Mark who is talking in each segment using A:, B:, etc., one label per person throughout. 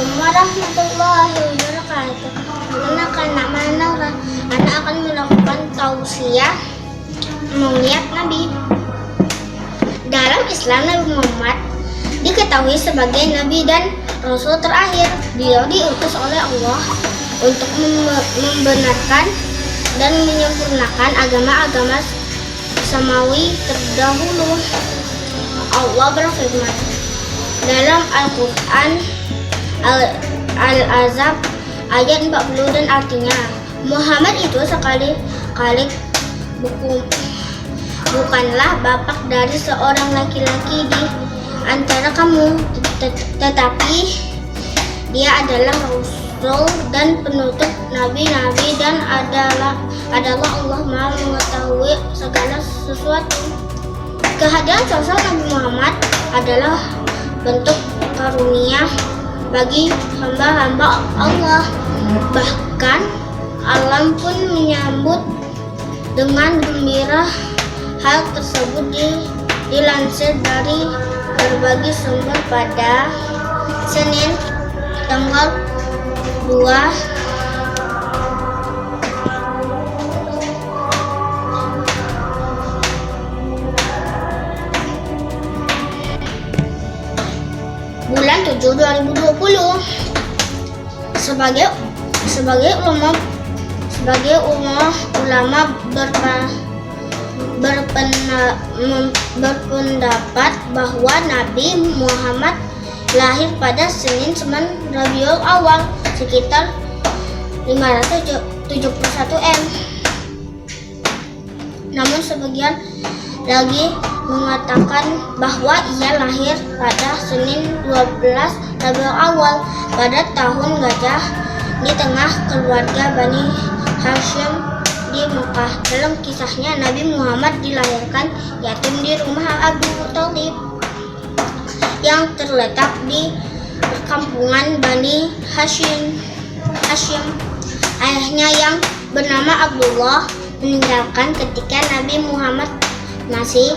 A: Assalamualaikum warahmatullahi wabarakatuh. Perkenalkan nama Naura. Anak akan melakukan tausiah maulid Nabi. Dalam Islam, Nabi Muhammad diketahui sebagai Nabi dan Rasul terakhir. Beliau diutus oleh Allah untuk membenarkan dan menyempurnakan agama-agama samawi terdahulu. Allah berfirman dalam Al-Quran Al-Ahzab ayat 40 dan artinya, Muhammad itu sekali-kali bukanlah bapak dari seorang laki-laki di antara kamu, tetapi dia adalah Rasul dan penutup nabi-nabi, dan adalah Allah Maha mengetahui segala sesuatu. Kehadiran sosok Nabi Muhammad adalah bentuk karunia bagi hamba-hamba Allah. Bahkan alam pun menyambut dengan gembira. Hal tersebut dilansir dari berbagai sumber pada Senin tanggal 2 bulan 7 2020 sebagai ulama berpendapat bahwa Nabi Muhammad lahir pada Senin 9 Rabiul Awal sekitar 571 M. Namun sebagian lagi mengatakan bahwa ia lahir pada Senin 12 Rabiul Awal pada tahun Gajah di tengah keluarga Bani Hashim di Mekah. Dalam kisahnya, Nabi Muhammad dilahirkan yatim di rumah Abu Thalib yang terletak di perkampungan Bani Hashim. Ayahnya yang bernama Abdullah meninggalkan ketika Nabi Muhammad masih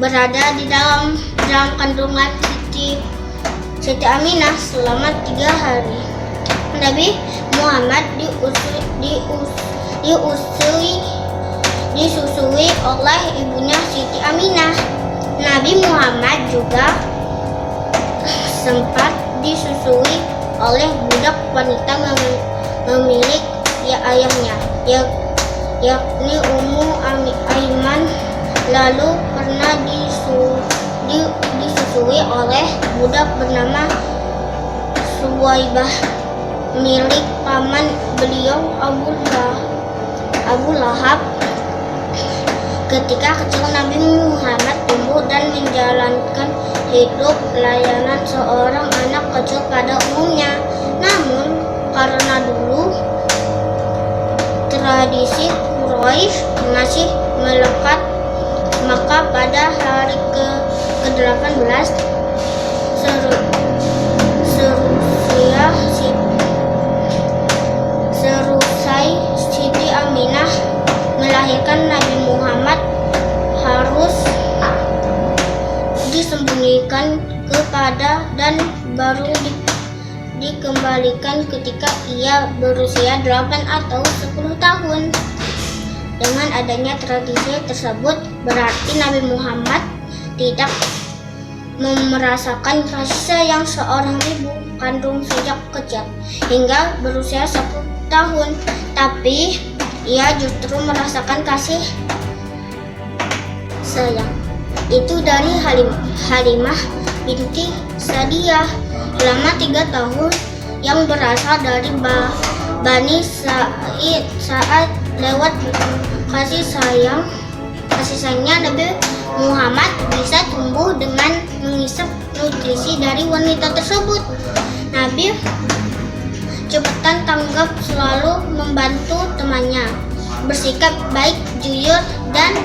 A: berada di dalam kandungan Siti Aminah selama 3 hari. Nabi Muhammad disusui oleh ibunya Siti Aminah. Nabi Muhammad juga sempat disusui oleh budak wanita memilik ayahnya, yakni Ummu Aiman. Lalu pernah disusui oleh budak bernama Suwaibah milik paman beliau Abu Lahab. Ketika kecil, Nabi Muhammad tumbuh dan menjalankan hidup pelayanan seorang anak kecil pada umumnya. Namun karena dulu tradisi Quraisy masih melekat, maka pada hari ke-18 selesai Siti Aminah melahirkan, Nabi Muhammad harus disembunyikan kepada dan baru dikembalikan ketika ia berusia 8 atau 10 tahun. Dengan adanya tradisi tersebut, berarti Nabi Muhammad tidak merasakan kasih sayang seorang ibu kandung sejak kecil hingga berusia 10 tahun, tapi ia justru merasakan kasih sayang itu dari Halimah binti Sa'diyah selama 3 tahun, yang berasal dari Bani Sa'id. Saat lewat kasih sayangnya, Nabi Muhammad bisa tumbuh dengan mengisap nutrisi dari wanita tersebut. Nabi cepetan tanggap, selalu membantu temannya, bersikap baik, jujur, dan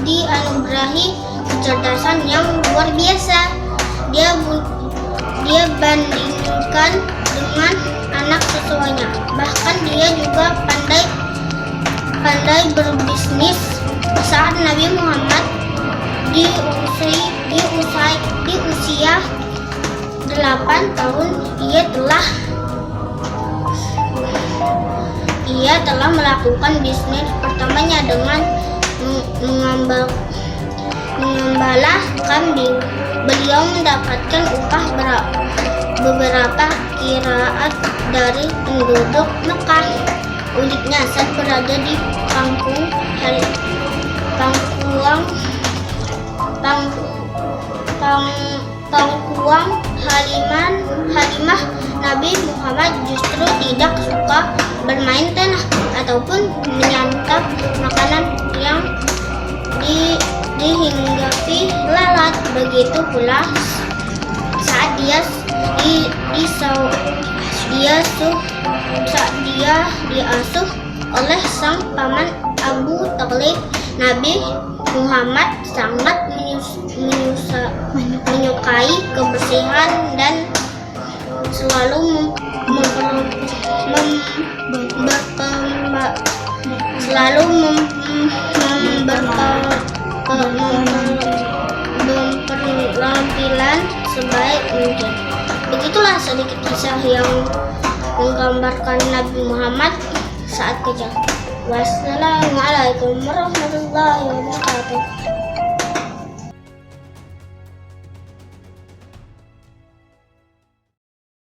A: dianugerahi kecerdasan yang luar biasa. Dia bandingkan dengan anak sesuanya. Bahkan dia juga pandai berbisnis. Saat Nabi Muhammad di usia 8 8 tahun ia telah melakukan bisnis pertamanya dengan mengembala kambing. Beliau mendapatkan upah beberapa kiraat dari penduduk Mekah. Uniknya, saat berada di Pangkuang Halimah, Nabi Muhammad justru tidak suka bermain tanah ataupun menyantap makanan yang dihinggapi lalat. Begitu pula saat dia diasuh oleh sang paman Abu Thalib. Nabi Muhammad sangat menyukai kebersihan dan selalu berpenampilan sebaik mungkin. Begitulah sedikit kisah yang menggambarkan Nabi Muhammad saat kecil. Wassalamualaikum warahmatullahi wabarakatuh.